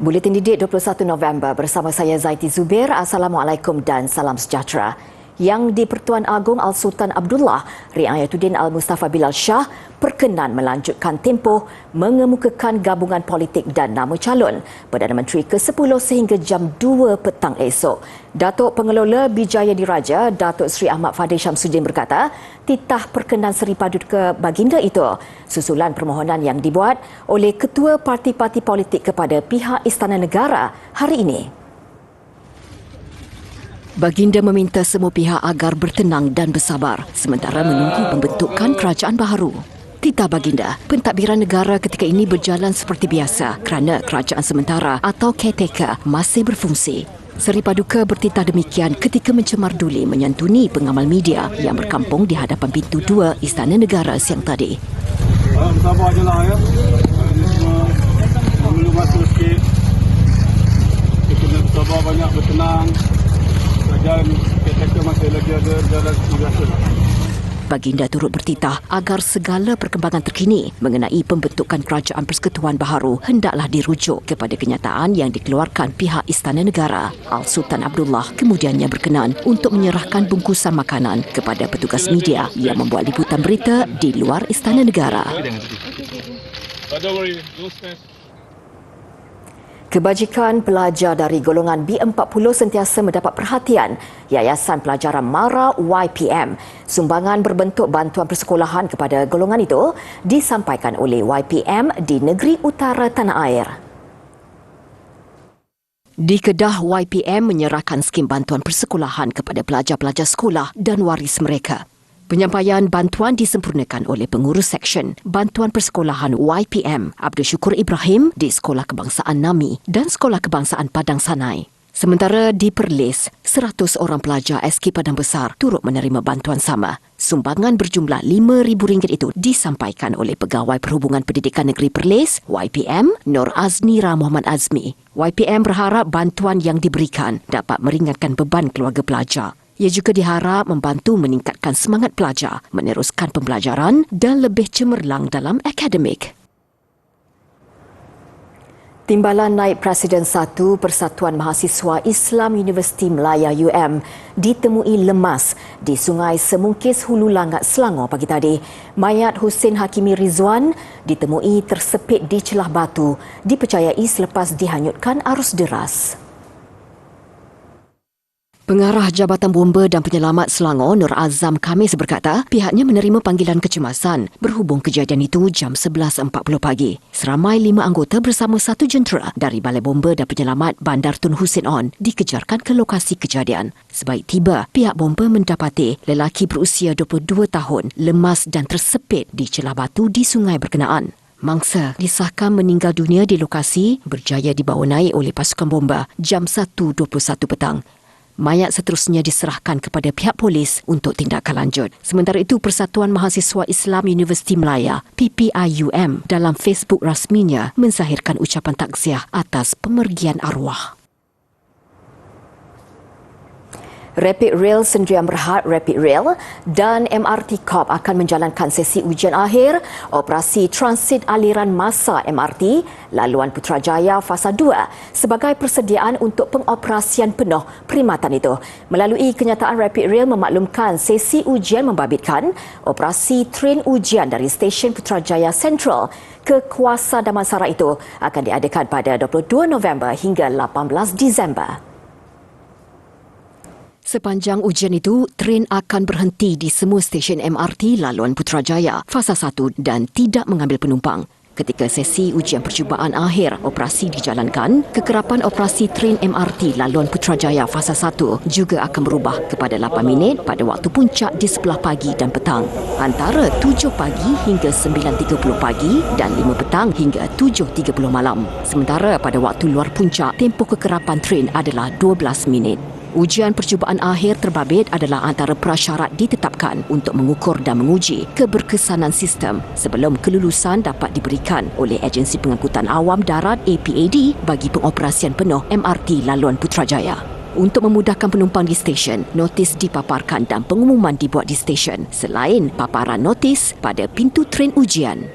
Buletin Didik 21 November bersama saya Zaiti Zubir. Assalamualaikum dan salam sejahtera. Yang di-Pertuan Agong Al-Sultan Abdullah, Riayatuddin Al-Mustafa Bilal Shah berkenan melanjutkan tempoh mengemukakan gabungan politik dan nama calon Perdana Menteri ke-10 sehingga jam 2 petang esok. Datuk Pengelola Bijaya Diraja, Datuk Seri Ahmad Fadil Syamsuddin berkata, titah perkenan Seri Paduka Baginda itu susulan permohonan yang dibuat oleh ketua parti-parti politik kepada pihak Istana Negara hari ini. Baginda meminta semua pihak agar bertenang dan bersabar sementara menunggu pembentukan kerajaan baharu. Titah Baginda, pentadbiran negara ketika ini berjalan seperti biasa kerana kerajaan sementara atau caretaker masih berfungsi. Seri Paduka bertitah demikian ketika mencemar duli menyantuni pengamal media yang berkampung di hadapan pintu 2 Istana Negara siang tadi. Bersabar je lah ya. Ini semua perlu masa sikit. Kita kena bersabar banyak, bertenang. Kerajaan caretaker masih lagi ada jalan seperti biasa. Baginda turut bertitah agar segala perkembangan terkini mengenai pembentukan kerajaan persekutuan baharu hendaklah dirujuk kepada kenyataan yang dikeluarkan pihak Istana Negara. Al-Sultan Abdullah kemudiannya berkenan untuk menyerahkan bungkusan makanan kepada petugas media yang membuat liputan berita di luar Istana Negara. Kebajikan pelajar dari golongan B40 sentiasa mendapat perhatian Yayasan Pelajaran MARA YPM. Sumbangan berbentuk bantuan persekolahan kepada golongan itu disampaikan oleh YPM di negeri utara tanah air. Di Kedah, YPM menyerahkan skim bantuan persekolahan kepada pelajar-pelajar sekolah dan waris mereka. Penyampaian bantuan disempurnakan oleh pengurus Seksyen Bantuan Persekolahan YPM Abdul Syukur Ibrahim di Sekolah Kebangsaan Nami dan Sekolah Kebangsaan Padang Sanai. Sementara di Perlis, 100 orang pelajar SK Padang Besar turut menerima bantuan sama. Sumbangan berjumlah RM5,000 itu disampaikan oleh Pegawai Perhubungan Pendidikan Negeri Perlis, YPM, Nur Aznira Muhammad Azmi. YPM berharap bantuan yang diberikan dapat meringankan beban keluarga pelajar. Ia juga diharap membantu meningkatkan semangat pelajar, meneruskan pembelajaran dan lebih cemerlang dalam akademik. Timbalan Naib Presiden 1 Persatuan Mahasiswa Islam Universiti Melaya UM ditemui lemas di Sungai Semungkis Hulu Langat, Selangor pagi tadi. Mayat Hussein Hakimi Rizwan ditemui tersepit di celah batu, dipercayai selepas dihanyutkan arus deras. Pengarah Jabatan Bomba dan Penyelamat Selangor, Nur Azam Khamis berkata pihaknya menerima panggilan kecemasan berhubung kejadian itu jam 11.40 pagi. Seramai 5 anggota bersama 1 jentera dari Balai Bomba dan Penyelamat Bandar Tun Hussein On dikejarkan ke lokasi kejadian. Sebaik tiba, pihak bomba mendapati lelaki berusia 22 tahun lemas dan tersepit di celah batu di sungai berkenaan. Mangsa disahkan meninggal dunia di lokasi berjaya dibawa naik oleh pasukan bomba jam 1.21 petang. Mayat seterusnya diserahkan kepada pihak polis untuk tindakan lanjut. Sementara itu, Persatuan Mahasiswa Islam Universiti Melaya, PPIUM, dalam Facebook rasminya menzahirkan ucapan takziah atas pemergian arwah. Rapid Rail Sendirian Berhad Rapid Rail dan MRT Corp akan menjalankan sesi ujian akhir operasi transit aliran massa MRT laluan Putrajaya Fasa 2 sebagai persediaan untuk pengoperasian penuh perkhidmatan itu. Melalui kenyataan, Rapid Rail memaklumkan sesi ujian membabitkan operasi tren ujian dari stesen Putrajaya Central ke Kuasa Damansara itu akan diadakan pada 22 November hingga 18 Disember. Sepanjang ujian itu, tren akan berhenti di semua stesen MRT laluan Putrajaya Fasa 1 dan tidak mengambil penumpang. Ketika sesi ujian percubaan akhir operasi dijalankan, kekerapan operasi tren MRT laluan Putrajaya Fasa 1 juga akan berubah kepada 8 minit pada waktu puncak di sebelah pagi dan petang, antara 7 pagi hingga 9.30 pagi dan 5 petang hingga 7.30 malam. Sementara pada waktu luar puncak, tempoh kekerapan tren adalah 12 minit. Ujian percubaan akhir terbabit adalah antara prasyarat ditetapkan untuk mengukur dan menguji keberkesanan sistem sebelum kelulusan dapat diberikan oleh Agensi Pengangkutan Awam Darat APAD bagi pengoperasian penuh MRT laluan Putrajaya. Untuk memudahkan penumpang di stesen, notis dipaparkan dan pengumuman dibuat di stesen selain paparan notis pada pintu tren ujian.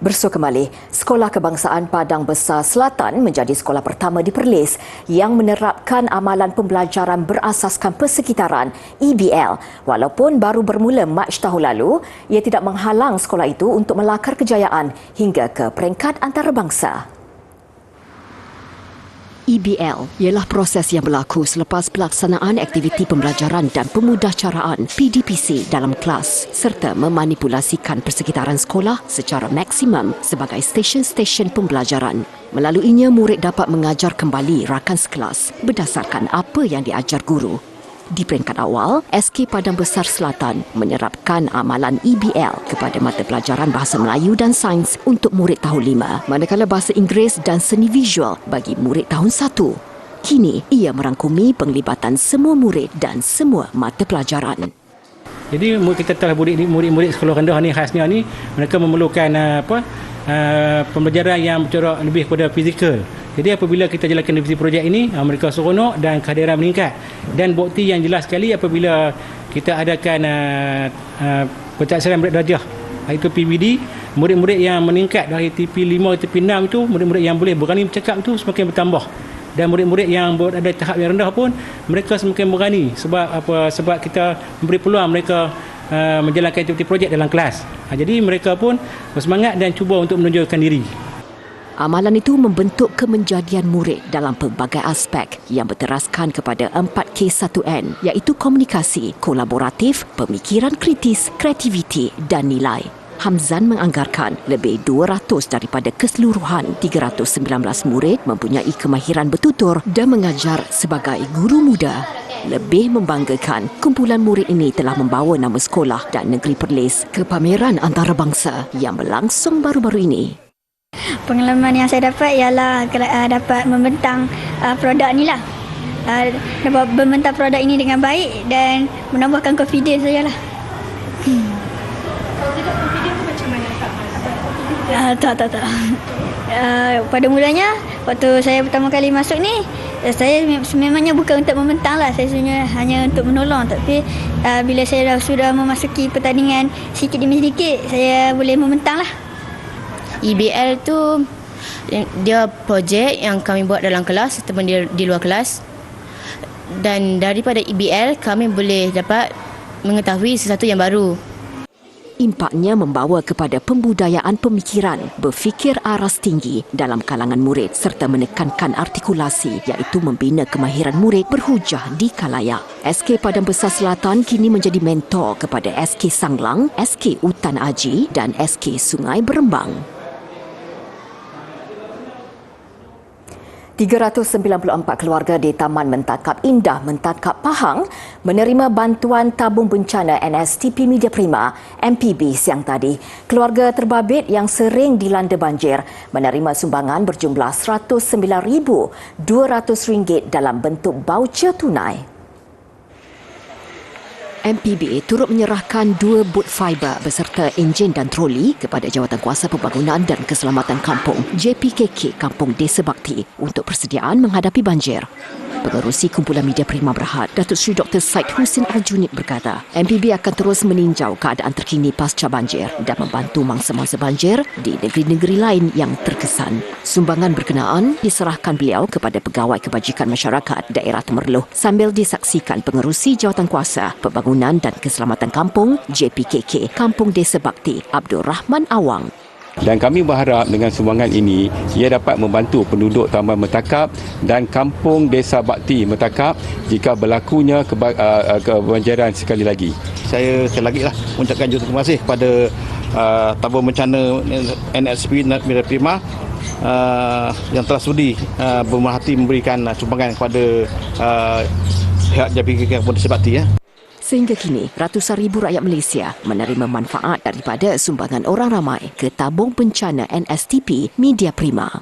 Bersua kembali, Sekolah Kebangsaan Padang Besar Selatan menjadi sekolah pertama di Perlis yang menerapkan amalan pembelajaran berasaskan persekitaran EBL. Walaupun baru bermula Mac tahun lalu, ia tidak menghalang sekolah itu untuk melakar kejayaan hingga ke peringkat antarabangsa. EBL ialah proses yang berlaku selepas pelaksanaan aktiviti pembelajaran dan pemudahcaraan PDPC dalam kelas serta memanipulasikan persekitaran sekolah secara maksimum sebagai stesen-stesen pembelajaran. Melaluinya, murid dapat mengajar kembali rakan sekelas berdasarkan apa yang diajar guru. Di peringkat awal, SK Padang Besar Selatan menerapkan amalan EBL kepada mata pelajaran Bahasa Melayu dan Sains untuk murid tahun 5, manakala Bahasa Inggeris dan Seni Visual bagi murid tahun 1. Kini, ia merangkumi penglibatan semua murid dan semua mata pelajaran. Jadi kita telah murid-murid sekolah rendah ni khasnya ni mereka memerlukan pembelajaran yang bercorak lebih kepada fizikal. Jadi apabila kita jalankan divisi projek ini, mereka seronok dan kehadiran meningkat. Dan bukti yang jelas sekali apabila kita adakan pencaksiran berat darjah, iaitu PBD, murid-murid yang meningkat dari TP5 ke TP6 itu, murid-murid yang boleh berani bercakap itu semakin bertambah. Dan murid-murid yang berada di tahap yang rendah pun, mereka semakin berani sebab kita memberi peluang mereka menjalankan aktiviti projek dalam kelas. Jadi mereka pun bersemangat dan cuba untuk menunjukkan diri. Amalan itu membentuk kemenjadian murid dalam pelbagai aspek yang berteraskan kepada 4K1N, iaitu komunikasi, kolaboratif, pemikiran kritis, kreativiti dan nilai. Hamzan menganggarkan lebih 200 daripada keseluruhan 319 murid mempunyai kemahiran bertutur dan mengajar sebagai guru muda. Lebih membanggakan, kumpulan murid ini telah membawa nama sekolah dan negeri Perlis ke pameran antarabangsa yang berlangsung baru-baru ini. Pengalaman yang saya dapat ialah dapat membentang produk ni lah. Dapat membentang produk ini dengan baik dan menambahkan confidence saya lah. Kalau tidak confidence tu macam mana tak? Tak. Pada mulanya, waktu saya pertama kali masuk ni, saya memangnya bukan untuk membentang lah. Saya sebenarnya hanya untuk menolong. Tapi bila saya sudah memasuki pertandingan sikit demi sedikit, saya boleh membentang lah. EBL tu dia projek yang kami buat dalam kelas ataupun di luar kelas, dan daripada EBL kami boleh dapat mengetahui sesuatu yang baru. Impaknya membawa kepada pembudayaan pemikiran, berfikir aras tinggi dalam kalangan murid serta menekankan artikulasi, iaitu membina kemahiran murid berhujah di khalayak. SK Padang Besar Selatan kini menjadi mentor kepada SK Sanglang, SK Utan Aji dan SK Sungai Berembang. 394 keluarga di Taman Mentakap Indah Mentakap Pahang menerima bantuan tabung bencana NSTP Media Prima MPB siang tadi. Keluarga terbabit yang sering dilanda banjir menerima sumbangan berjumlah RM109,200 dalam bentuk baucer tunai. MPB turut menyerahkan 2 bot fiber beserta enjin dan troli kepada Jawatankuasa Pembangunan dan Keselamatan Kampung JPKK Kampung Desa Bakti untuk persediaan menghadapi banjir. Pengerusi Kumpulan Media Prima Berhad, Datuk Seri Dr. Syed Husin Al-Junid berkata, MPB akan terus meninjau keadaan terkini pasca banjir dan membantu mangsa-mangsa banjir di negeri-negeri lain yang terkesan. Sumbangan berkenaan diserahkan beliau kepada Pegawai Kebajikan Masyarakat Daerah Temerloh sambil disaksikan Pengerusi Jawatankuasa Pembangunan dan Keselamatan Kampung JPKK Kampung Desa Bakti Abdul Rahman Awang. Dan kami berharap dengan sumbangan ini ia dapat membantu penduduk Taman Mentakap dan Kampung Desa Bakti Mentakap jika berlakunya kebanjiran sekali lagi. Saya sekali lagi mengucapkan juta terima kasih kepada tabung bencana NSP Media Prima yang telah sudi berhati memberikan sumbangan kepada pihak JPKK Kampung Desa Bakti. Sehingga kini, ratusan ribu rakyat Malaysia menerima manfaat daripada sumbangan orang ramai ke tabung bencana NSTP Media Prima.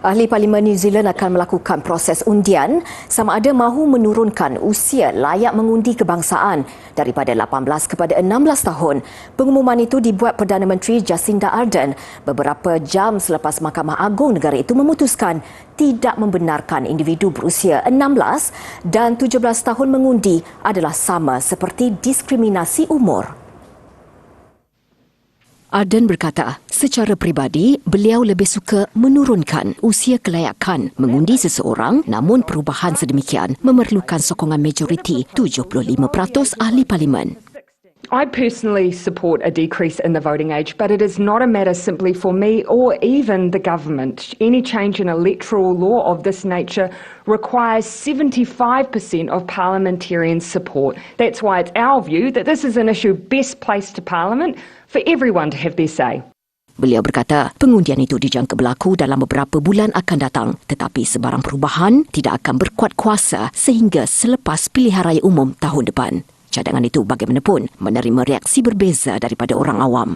Ahli Parlimen New Zealand akan melakukan proses undian sama ada mahu menurunkan usia layak mengundi kebangsaan daripada 18 kepada 16 tahun. Pengumuman itu dibuat Perdana Menteri Jacinda Ardern beberapa jam selepas Mahkamah Agung negara itu memutuskan tidak membenarkan individu berusia 16 dan 17 tahun mengundi adalah sama seperti diskriminasi umur. Ardern berkata, secara peribadi, beliau lebih suka menurunkan usia kelayakan mengundi seseorang, namun perubahan sedemikian memerlukan sokongan majoriti 75% ahli parlimen. I personally support a decrease in the voting age, but it is not a matter simply for me or even the government. Any change in electoral law of this nature requires 75% of parliamentarian support. That's why it's our view that this is an issue best placed to Parliament for everyone to have their say. Beliau berkata, pengundian itu dijangka berlaku dalam beberapa bulan akan datang, tetapi sebarang perubahan tidak akan berkuat kuasa sehingga selepas pilihan raya umum tahun depan. Cadangan itu bagaimanapun menerima reaksi berbeza daripada orang awam.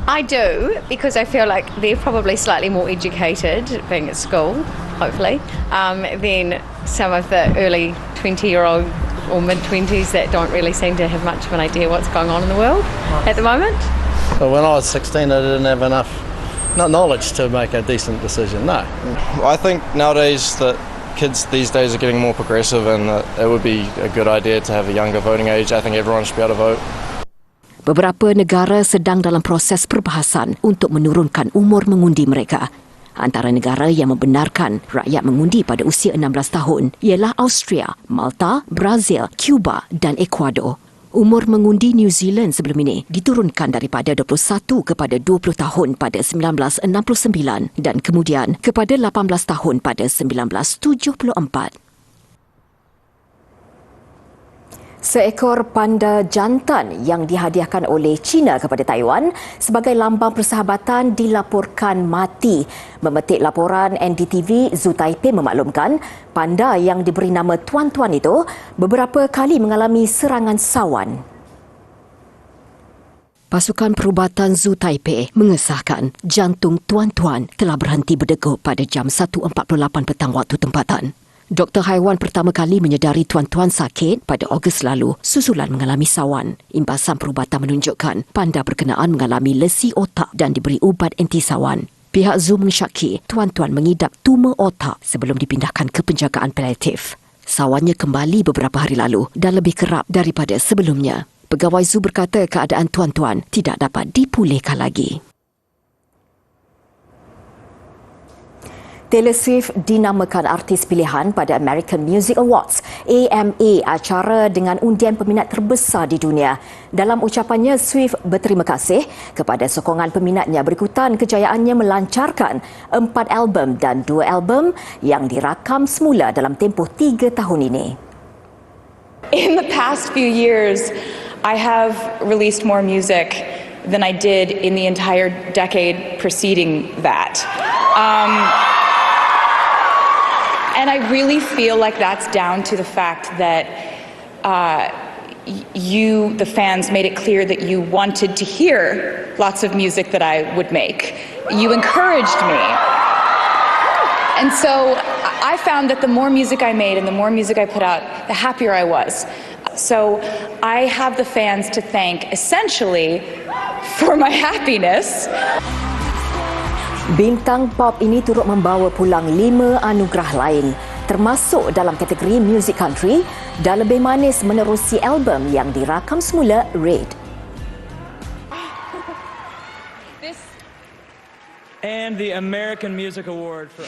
I do, because I feel like they're probably slightly more educated being at school, hopefully, than some of the early 20-year-old or mid-20s that don't really seem to have much of an idea what's going on in the world at the moment. Well, when I was 16, I didn't have enough knowledge to make a decent decision, no. I think nowadays that kids these days are getting more progressive and it would be a good idea to have a younger voting age. I think everyone should be able to vote. Beberapa negara sedang dalam proses perbahasan untuk menurunkan umur mengundi mereka. Antara negara yang membenarkan rakyat mengundi pada usia 16 tahun ialah Austria, Malta, Brazil, Cuba dan Ecuador. Umur mengundi New Zealand sebelum ini diturunkan daripada 21 kepada 20 tahun pada 1969 dan kemudian kepada 18 tahun pada 1974. Seekor panda jantan yang dihadiahkan oleh China kepada Taiwan sebagai lambang persahabatan dilaporkan mati. Memetik laporan NDTV, Zoo Taipei memaklumkan panda yang diberi nama Tuan-Tuan itu beberapa kali mengalami serangan sawan. Pasukan Perubatan Zoo Taipei mengesahkan jantung Tuan-Tuan telah berhenti berdegup pada jam 1.48 petang waktu tempatan. Doktor haiwan pertama kali menyedari Tuan-Tuan sakit pada Ogos lalu susulan mengalami sawan. Imbasan perubatan menunjukkan panda berkenaan mengalami lesi otak dan diberi ubat anti sawan. Pihak zoo mensyaki Tuan-Tuan mengidap tumor otak sebelum dipindahkan ke penjagaan paliatif. Sawannya kembali beberapa hari lalu dan lebih kerap daripada sebelumnya. Pegawai zoo berkata keadaan Tuan-Tuan tidak dapat dipulihkan lagi. Taylor Swift dinamakan artis pilihan pada American Music Awards AMA, acara dengan undian peminat terbesar di dunia. Dalam ucapannya, Swift berterima kasih kepada sokongan peminatnya berikutan kejayaannya melancarkan 4 album dan 2 album yang dirakam semula dalam tempoh 3 tahun ini. In the past few years, I have released more music than I did in the entire decade preceding that. And I really feel like that's down to the fact that you, the fans, made it clear that you wanted to hear lots of music that I would make. You encouraged me. And so I found that the more music I made and the more music I put out, the happier I was. So I have the fans to thank, essentially, for my happiness. Bintang pop ini turut membawa pulang 5 anugerah lain, termasuk dalam kategori Music Country dan Lebih Manis menerusi album yang dirakam semula, Red. And the American Music Award for...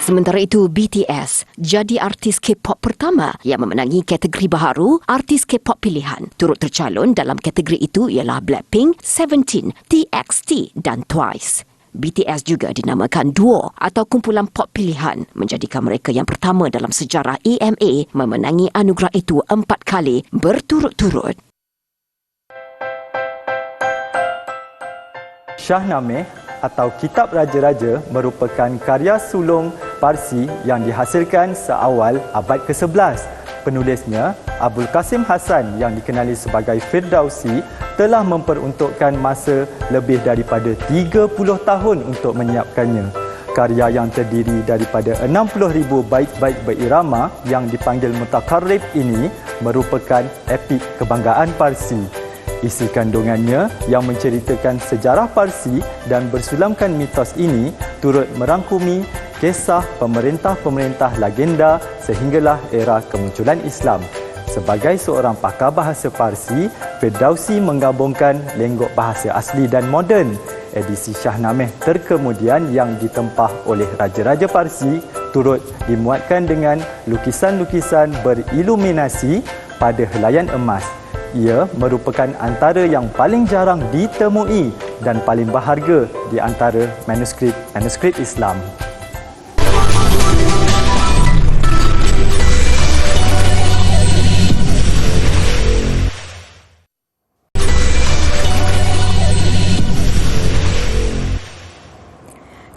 Sementara itu, BTS jadi artis K-pop pertama yang memenangi kategori baharu artis K-pop pilihan. Turut tercalon dalam kategori itu ialah Blackpink, Seventeen, TXT dan Twice. BTS juga dinamakan duo atau kumpulan pop pilihan, menjadikan mereka yang pertama dalam sejarah AMA memenangi anugerah itu 4 kali berturut-turut. Shahnameh atau Kitab Raja-Raja merupakan karya sulung Parsi yang dihasilkan seawal abad ke-11. Penulisnya, Abul Qasim Hassan yang dikenali sebagai Firdausi, telah memperuntukkan masa lebih daripada 30 tahun untuk menyiapkannya. karya yang terdiri daripada 60,000 bait-bait berirama yang dipanggil mutakarrib ini merupakan epik kebanggaan Parsi. Isi kandungannya yang menceritakan sejarah Parsi dan bersulamkan mitos ini turut merangkumi kisah pemerintah-pemerintah legenda sehinggalah era kemunculan Islam. Sebagai seorang pakar bahasa Parsi, Firdausi menggabungkan lenggok bahasa asli dan moden. Edisi Shahnameh terkemudian yang ditempah oleh Raja-Raja Parsi turut dimuatkan dengan lukisan-lukisan beriluminasi pada helaian emas. Ia merupakan antara yang paling jarang ditemui dan paling berharga di antara manuskrip Islam.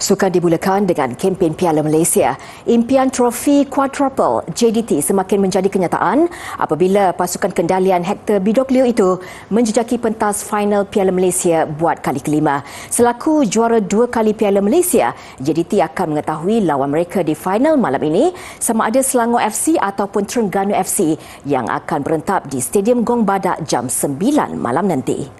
Sukan dimulakan dengan kempen Piala Malaysia. Impian trofi quadruple JDT semakin menjadi kenyataan apabila pasukan kendalian Hector Bidoglio itu menjejaki pentas final Piala Malaysia buat kali kelima. Selaku juara 2 kali Piala Malaysia, JDT akan mengetahui lawan mereka di final malam ini sama ada Selangor FC ataupun Terengganu FC yang akan berentap di Stadium Gong Badak jam 9 malam nanti.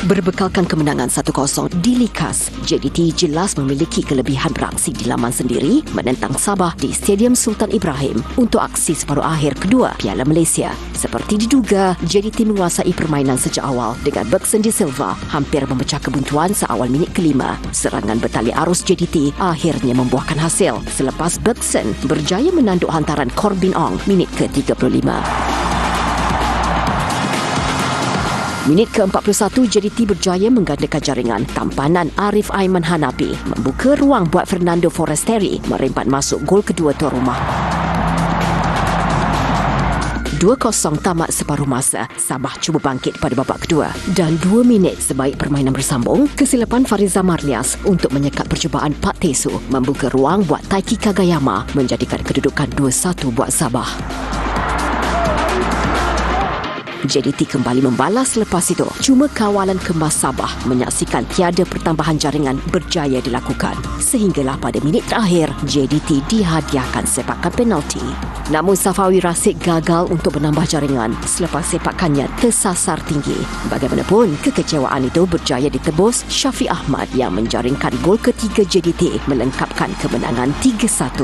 Berbekalkan kemenangan 1-0 di Likas, JDT jelas memiliki kelebihan beraksi di laman sendiri menentang Sabah di Stadium Sultan Ibrahim untuk aksi separuh akhir kedua Piala Malaysia. Seperti diduga, JDT menguasai permainan sejak awal dengan Bergson de Silva hampir memecah kebuntuan seawal minit kelima. Serangan bertali arus JDT akhirnya membuahkan hasil selepas Bergson berjaya menanduk hantaran Corbin Ong minit ke-35. Minit ke-41, JDT berjaya menggandakan jaringan. Tampanan Arif Aiman Hanapi membuka ruang buat Fernando Forestieri merempat masuk gol kedua tuan rumah. 2-0 tamat separuh masa. Sabah cuba bangkit pada babak kedua. Dan 2 minit sebaik permainan bersambung, kesilapan Fariza Marlias untuk menyekat percubaan Pak Tesu membuka ruang buat Taiki Kagayama menjadikan kedudukan 2-1 buat Sabah. JDT kembali membalas selepas itu. Cuma kawalan kemas Sabah menyaksikan tiada pertambahan jaringan berjaya dilakukan. Sehinggalah pada minit terakhir, JDT dihadiahkan sepakan penalti. Namun Safawi Rasid gagal untuk menambah jaringan selepas sepakannya tersasar tinggi. Bagaimanapun, kekecewaan itu berjaya ditebus Syafiq Ahmad yang menjaringkan gol ketiga JDT melengkapkan kemenangan 3-1.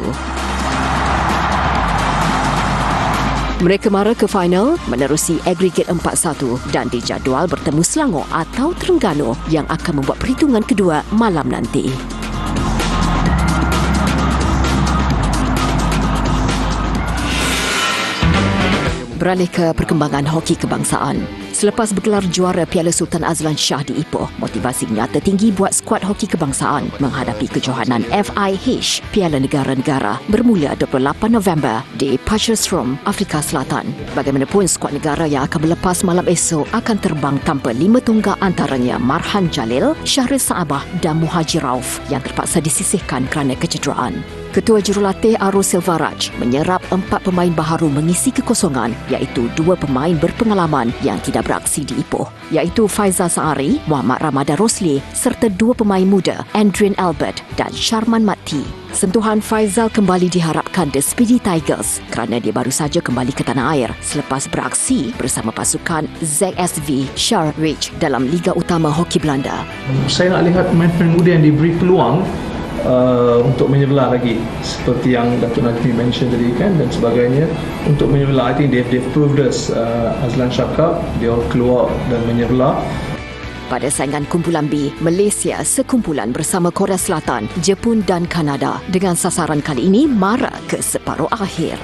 Mereka mara ke final menerusi agregat 4-1 dan dijadual bertemu Selangor atau Terengganu yang akan membuat perhitungan kedua malam nanti. Beralih ke perkembangan hoki kebangsaan. Selepas bergelar juara Piala Sultan Azlan Shah di Ipoh, motivasi nyata tinggi buat skuad hoki kebangsaan menghadapi kejohanan FIH Piala Negara-Negara bermula 28 November di Potchefstroom, Afrika Selatan. Bagaimanapun, skuad negara yang akan melepas malam esok akan terbang tanpa 5 tonggak antaranya Marhan Jalil, Syahril Saabah dan Muhajir Rauf yang terpaksa disisihkan kerana kecederaan. Ketua Jurulatih Arus Silvaraj menyerap 4 pemain baharu mengisi kekosongan iaitu 2 pemain berpengalaman yang tidak beraksi di Ipoh iaitu Faizal Saari, Muhammad Ramadan Rosli serta 2 pemain muda Adrian Albert dan Sharman Mati. Sentuhan Faizal kembali diharapkan The Speedy Tigers kerana dia baru saja kembali ke tanah air selepas beraksi bersama pasukan ZSV Sharjah dalam Liga Utama Hoki Belanda. Saya nak lihat pemain-pemain muda yang diberi peluang untuk menyebelah lagi seperti yang Datuk Najmi mention tadi kan dan sebagainya untuk menyebelah. I think they've proved us Azlan Shah Cup, dia keluar dan menyebelah. Pada saingan kumpulan B, Malaysia sekumpulan bersama Korea Selatan, Jepun dan Kanada dengan sasaran kali ini mara ke separuh akhir.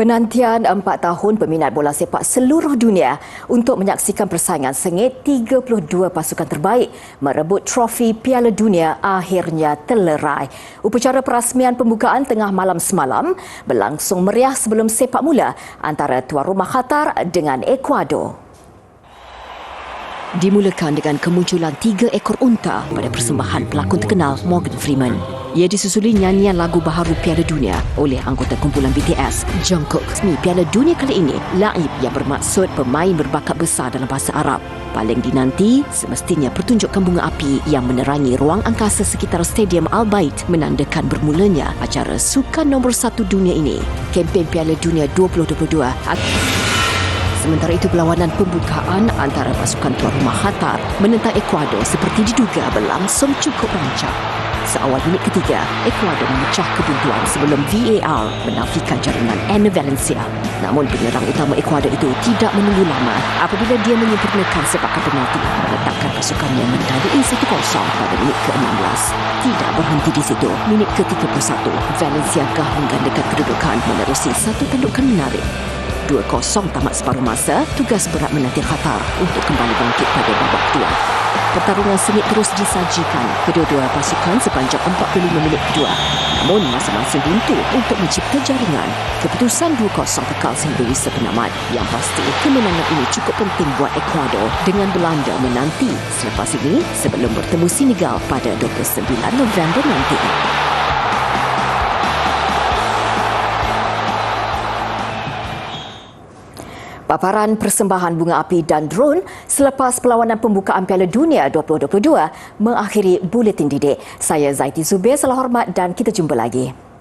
Penantian 4 tahun peminat bola sepak seluruh dunia untuk menyaksikan persaingan sengit 32 pasukan terbaik merebut trofi Piala Dunia akhirnya terlerai. Upacara perasmian pembukaan tengah malam semalam berlangsung meriah sebelum sepak mula antara tuan rumah Qatar dengan Ecuador. Dimulakan dengan kemunculan 3 ekor unta pada persembahan pelakon terkenal Morgan Freeman. Ia disusuli nyanyian lagu baharu Piala Dunia oleh anggota kumpulan BTS, Jungkook. Resmi Piala Dunia kali ini, laib yang bermaksud pemain berbakat besar dalam bahasa Arab. Paling dinanti, semestinya pertunjukan bunga api yang menerangi ruang angkasa sekitar Stadium Al Bayt menandakan bermulanya acara sukan nombor 1 dunia ini. Kempen Piala Dunia 2022 Sementara itu, perlawanan pembukaan antara pasukan tuan rumah Qatar menentang Ecuador seperti diduga berlangsung cukup rancak. Seawal minit ketiga, Ecuador memecah kebuntuan sebelum VAR menafikan jaringan Enner Valencia. Namun penyerang utama Ecuador itu tidak menunggu lama apabila dia menyempurnakan sepakan penalti meletakkan pasukannya mendadai 1-0 pada minit ke-16. Tidak berhenti di situ, minit ke-31, Valencia gah menggandakan kedudukan menerusi satu tandukan menarik. 2-0 tamat separuh masa, tugas berat menanti Qatar untuk kembali bangkit pada babak kedua. Pertarungan sengit terus disajikan kedua-dua pasukan sepanjang 45 minit kedua. Namun masing-masing buntu untuk mencipta jaringan. Keputusan 2-0 kekal sehingga wisa penamat. Yang pasti, kemenangan ini cukup penting buat Ecuador dengan Belanda menanti selepas ini sebelum bertemu Senegal pada 29 November nanti. Paparan persembahan bunga api dan drone selepas perlawanan pembukaan Piala Dunia 2022 mengakhiri Buletin Didik. Saya Zaiti Zubir, salam hormat dan kita jumpa lagi.